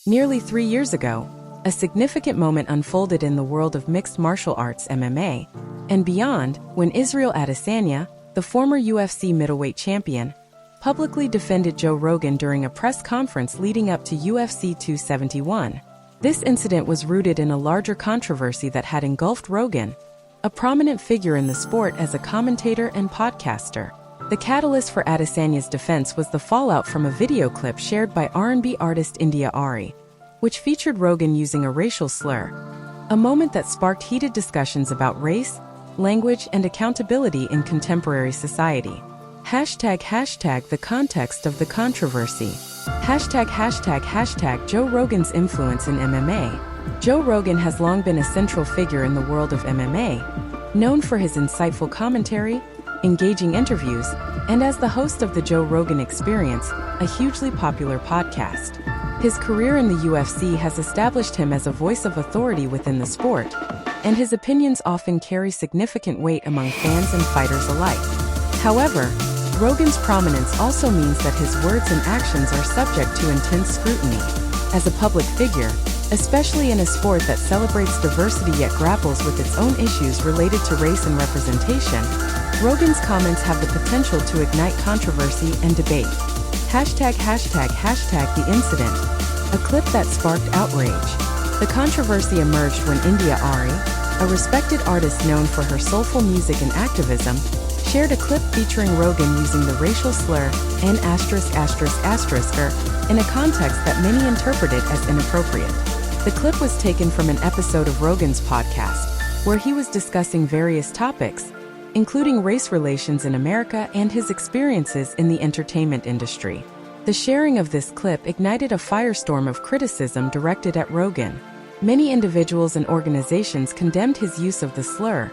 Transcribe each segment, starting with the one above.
Nearly 3 years ago, a significant moment unfolded in the world of mixed martial arts (MMA) and beyond when Israel Adesanya, the former UFC middleweight champion, publicly defended Joe Rogan during a press conference leading up to UFC 271. This incident was rooted in a larger controversy that had engulfed Rogan, a prominent figure in the sport as a commentator and podcaster. The catalyst for Adesanya's defense was the fallout from a video clip shared by R&B artist India Arie, which featured Rogan using a racial slur, a moment that sparked heated discussions about race, language, and accountability in contemporary society. #The context of the controversy. #Joe Rogan's influence in MMA. Joe Rogan has long been a central figure in the world of MMA, known for his insightful commentary, engaging interviews, and as the host of the Joe Rogan Experience, a hugely popular podcast. His career in the UFC has established him as a voice of authority within the sport, and his opinions often carry significant weight among fans and fighters alike. However, Rogan's prominence also means that his words and actions are subject to intense scrutiny. As a public figure, especially in a sport that celebrates diversity yet grapples with its own issues related to race and representation, Rogan's comments have the potential to ignite controversy and debate. #The incident, a clip that sparked outrage. The controversy emerged when India Arie, a respected artist known for her soulful music and activism, shared a clip featuring Rogan using the racial slur N***** in a context that many interpreted as inappropriate. The clip was taken from an episode of Rogan's podcast, where he was discussing various topics, including race relations in America and his experiences in the entertainment industry. The sharing of this clip ignited a firestorm of criticism directed at Rogan. Many individuals and organizations condemned his use of the slur,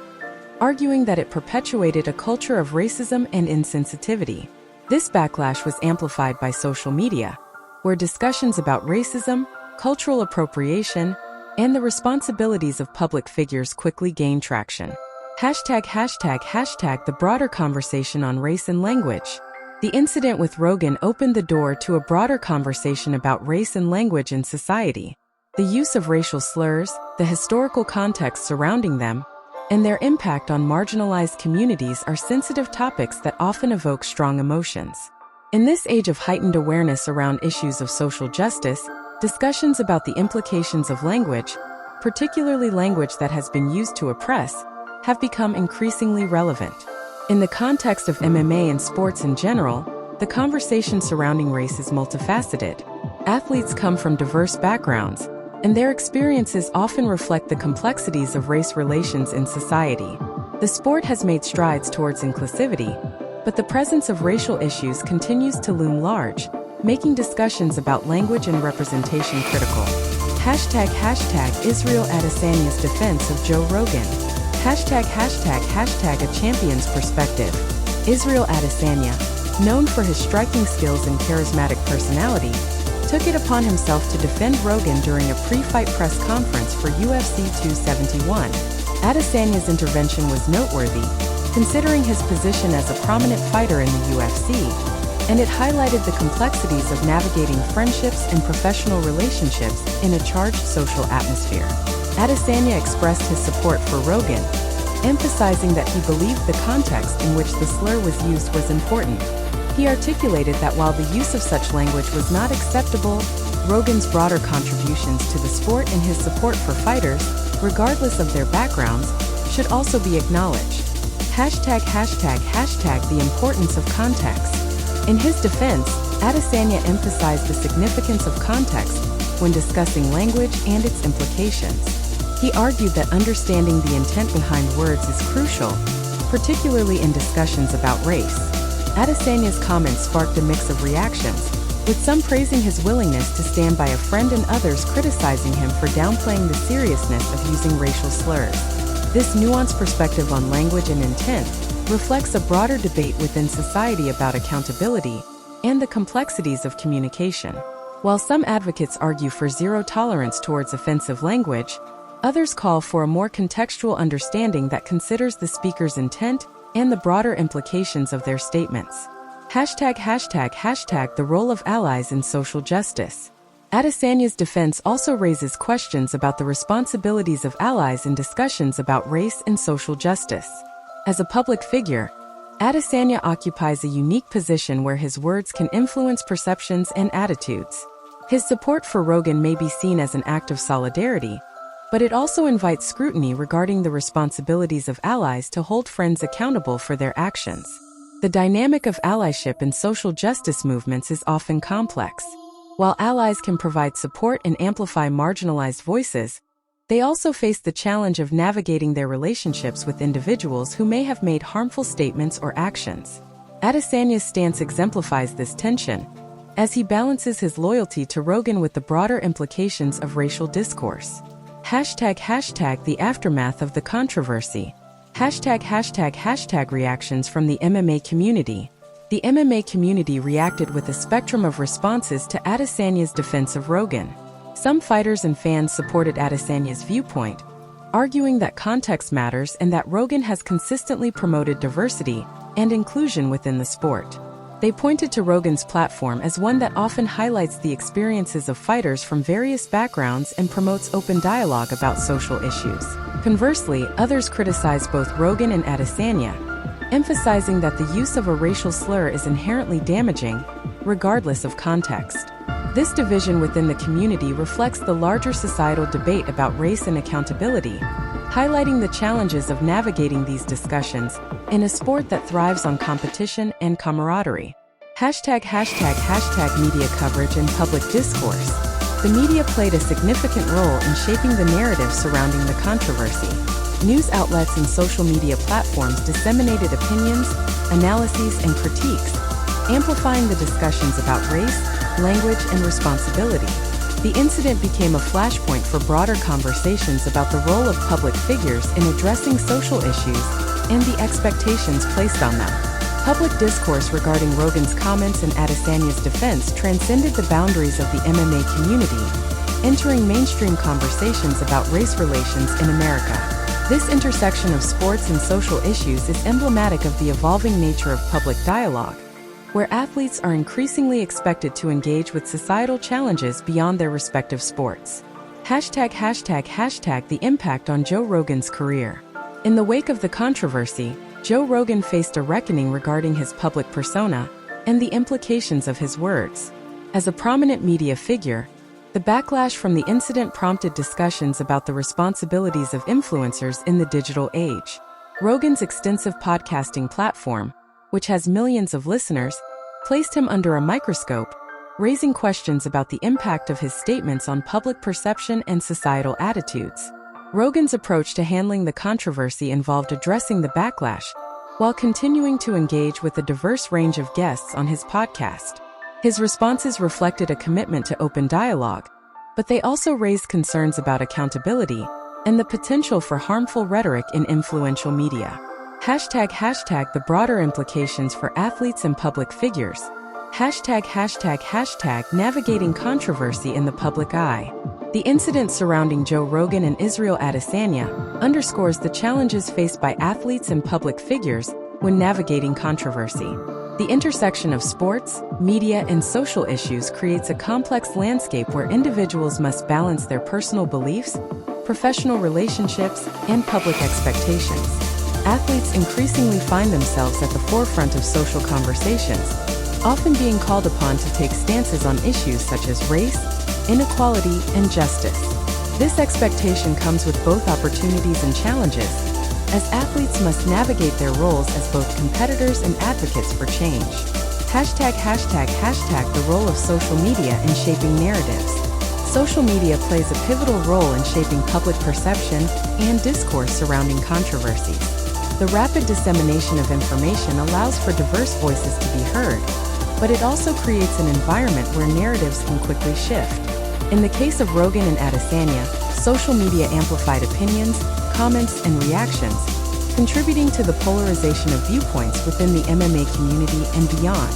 arguing that it perpetuated a culture of racism and insensitivity. This backlash was amplified by social media, where discussions about racism, cultural appropriation, and the responsibilities of public figures quickly gained traction. #The broader conversation on race and language. The incident with Rogan opened the door to a broader conversation about race and language in society. The use of racial slurs, the historical context surrounding them, and their impact on marginalized communities are sensitive topics that often evoke strong emotions. In this age of heightened awareness around issues of social justice, discussions about the implications of language, particularly language that has been used to oppress, have become increasingly relevant. In the context of MMA and sports in general, the conversation surrounding race is multifaceted. Athletes come from diverse backgrounds, and their experiences often reflect the complexities of race relations in society. The sport has made strides towards inclusivity, but the presence of racial issues continues to loom large, making discussions about language and representation critical. #Israel Adesanya's defense of Joe Rogan. #A champion's perspective. Israel Adesanya, known for his striking skills and charismatic personality, took it upon himself to defend Rogan during a pre-fight press conference for UFC 271. Adesanya's intervention was noteworthy, considering his position as a prominent fighter in the UFC, and it highlighted the complexities of navigating friendships and professional relationships in a charged social atmosphere. Adesanya expressed his support for Rogan, emphasizing that he believed the context in which the slur was used was important. He articulated that while the use of such language was not acceptable, Rogan's broader contributions to the sport and his support for fighters, regardless of their backgrounds, should also be acknowledged. #The importance of context. In his defense, Adesanya emphasized the significance of context when discussing language and its implications. He argued that understanding the intent behind words is crucial, particularly in discussions about race. Adesanya's comments sparked a mix of reactions, with some praising his willingness to stand by a friend and others criticizing him for downplaying the seriousness of using racial slurs. This nuanced perspective on language and intent reflects a broader debate within society about accountability and the complexities of communication. While some advocates argue for zero tolerance towards offensive language, others call for a more contextual understanding that considers the speaker's intent and the broader implications of their statements. #The role of allies in social justice. Adesanya's defense also raises questions about the responsibilities of allies in discussions about race and social justice. As a public figure, Adesanya occupies a unique position where his words can influence perceptions and attitudes. His support for Rogan may be seen as an act of solidarity, but it also invites scrutiny regarding the responsibilities of allies to hold friends accountable for their actions. The dynamic of allyship in social justice movements is often complex. While allies can provide support and amplify marginalized voices, they also face the challenge of navigating their relationships with individuals who may have made harmful statements or actions. Adesanya's stance exemplifies this tension, as he balances his loyalty to Rogan with the broader implications of racial discourse. #The aftermath of the controversy. Reactions from the MMA community. The MMA community reacted with a spectrum of responses to Adesanya's defense of Rogan. Some fighters and fans supported Adesanya's viewpoint, arguing that context matters and that Rogan has consistently promoted diversity and inclusion within the sport. They pointed to Rogan's platform as one that often highlights the experiences of fighters from various backgrounds and promotes open dialogue about social issues. Conversely, others criticized both Rogan and Adesanya, emphasizing that the use of a racial slur is inherently damaging, regardless of context. This division within the community reflects the larger societal debate about race and accountability, highlighting the challenges of navigating these discussions in a sport that thrives on competition and camaraderie. Media coverage and public discourse. The media played a significant role in shaping the narrative surrounding the controversy. News outlets and social media platforms disseminated opinions, analyses, and critiques, amplifying the discussions about race, language, and responsibility. The incident became a flashpoint for broader conversations about the role of public figures in addressing social issues and the expectations placed on them. Public discourse regarding Rogan's comments and Adesanya's defense transcended the boundaries of the MMA community, entering mainstream conversations about race relations in America. This intersection of sports and social issues is emblematic of the evolving nature of public dialogue, where athletes are increasingly expected to engage with societal challenges beyond their respective sports. The impact on Joe Rogan's career. In the wake of the controversy, Joe Rogan faced a reckoning regarding his public persona and the implications of his words. As a prominent media figure, the backlash from the incident prompted discussions about the responsibilities of influencers in the digital age. Rogan's extensive podcasting platform, which has millions of listeners, placed him under a microscope, raising questions about the impact of his statements on public perception and societal attitudes. Rogan's approach to handling the controversy involved addressing the backlash, while continuing to engage with a diverse range of guests on his podcast. His responses reflected a commitment to open dialogue, but they also raised concerns about accountability and the potential for harmful rhetoric in influential media. The broader implications for athletes and public figures. Navigating controversy in the public eye. The incident surrounding Joe Rogan and Israel Adesanya underscores the challenges faced by athletes and public figures when navigating controversy. The intersection of sports, media, and social issues creates a complex landscape where individuals must balance their personal beliefs, professional relationships, and public expectations. Athletes increasingly find themselves at the forefront of social conversations, often being called upon to take stances on issues such as race, inequality, and justice. This expectation comes with both opportunities and challenges, as athletes must navigate their roles as both competitors and advocates for change. The role of social media in shaping narratives. Social media plays a pivotal role in shaping public perception and discourse surrounding controversies. The rapid dissemination of information allows for diverse voices to be heard, but it also creates an environment where narratives can quickly shift. In the case of Rogan and Adesanya, social media amplified opinions, comments, and reactions, contributing to the polarization of viewpoints within the MMA community and beyond.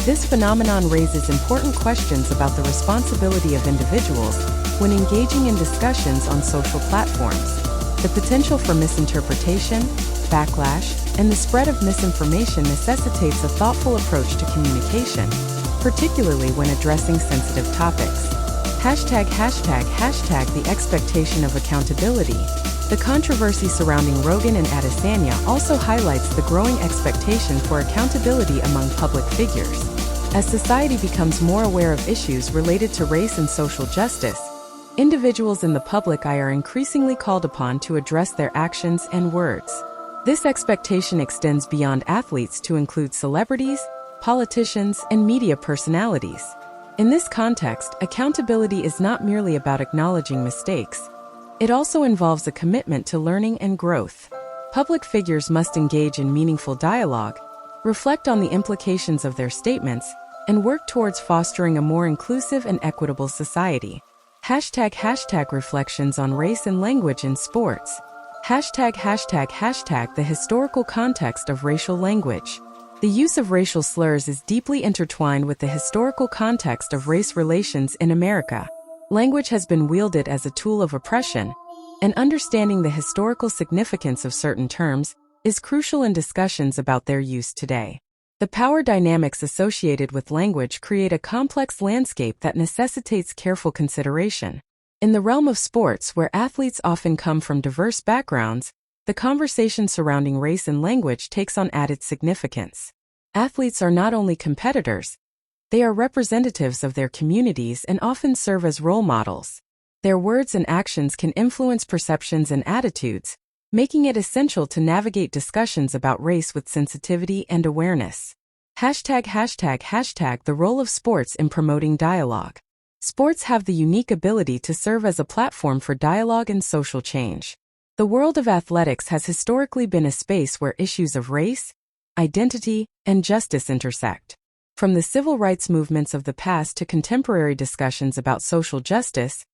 This phenomenon raises important questions about the responsibility of individuals when engaging in discussions on social platforms. The potential for misinterpretation, backlash, and the spread of misinformation necessitates a thoughtful approach to communication, particularly when addressing sensitive topics. Hashtag the expectation of accountability. The controversy surrounding Rogan and Adesanya also highlights the growing expectation for accountability among public figures. As society becomes more aware of issues related to race and social justice, individuals in the public eye are increasingly called upon to address their actions and words. This expectation extends beyond athletes to include celebrities, politicians, and media personalities. In this context, accountability is not merely about acknowledging mistakes. It also involves a commitment to learning and growth. Public figures must engage in meaningful dialogue, reflect on the implications of their statements, and work towards fostering a more inclusive and equitable society. Hashtag reflections on race and language in sports. Hashtag the historical context of racial language. The use of racial slurs is deeply intertwined with the historical context of race relations in America. Language has been wielded as a tool of oppression, and understanding the historical significance of certain terms is crucial in discussions about their use today. The power dynamics associated with language create a complex landscape that necessitates careful consideration. In the realm of sports, where athletes often come from diverse backgrounds, the conversation surrounding race and language takes on added significance. Athletes are not only competitors, they are representatives of their communities and often serve as role models. Their words and actions can influence perceptions and attitudes, making it essential to navigate discussions about race with sensitivity and awareness. Hashtag the role of sports in promoting dialogue. Sports have the unique ability to serve as a platform for dialogue and social change. The world of athletics has historically been a space where issues of race, identity, and justice intersect. From the civil rights movements of the past to contemporary discussions about social justice,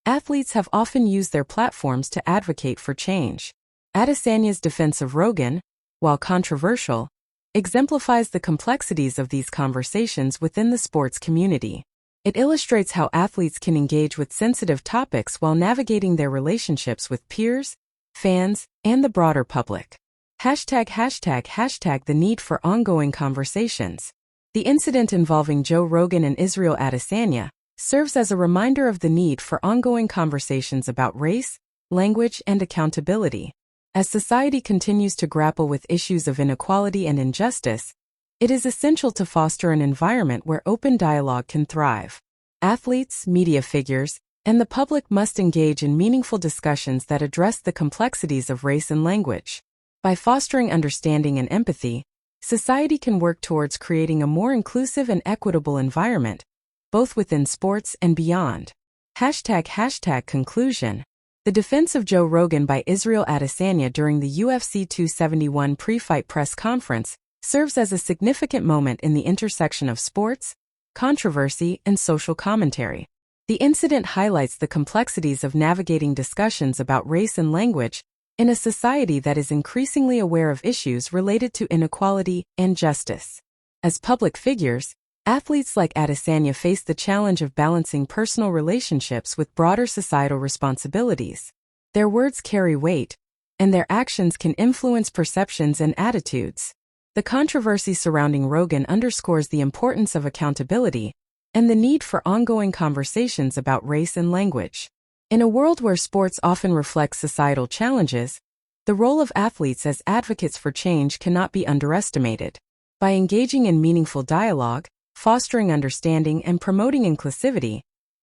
athletes have often used their platforms to advocate for change. Adesanya's defense of Rogan, while controversial, exemplifies the complexities of these conversations within the sports community. It illustrates how athletes can engage with sensitive topics while navigating their relationships with peers, fans, and the broader public. Hashtag the need for ongoing conversations. The incident involving Joe Rogan and Israel Adesanya serves as a reminder of the need for ongoing conversations about race, language, and accountability. As society continues to grapple with issues of inequality and injustice, it is essential to foster an environment where open dialogue can thrive. Athletes, media figures, and the public must engage in meaningful discussions that address the complexities of race and language. By fostering understanding and empathy, society can work towards creating a more inclusive and equitable environment, both within sports and beyond. Hashtag conclusion. The defense of Joe Rogan by Israel Adesanya during the UFC 271 pre-fight press conference serves as a significant moment in the intersection of sports, controversy, and social commentary. The incident highlights the complexities of navigating discussions about race and language in a society that is increasingly aware of issues related to inequality and justice. As public figures, athletes like Adesanya face the challenge of balancing personal relationships with broader societal responsibilities. Their words carry weight, and their actions can influence perceptions and attitudes. The controversy surrounding Rogan underscores the importance of accountability and the need for ongoing conversations about race and language. In a world where sports often reflect societal challenges, the role of athletes as advocates for change cannot be underestimated. By engaging in meaningful dialogue, fostering understanding, and promoting inclusivity,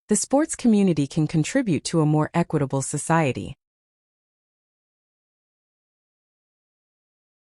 the sports community can contribute to a more equitable society.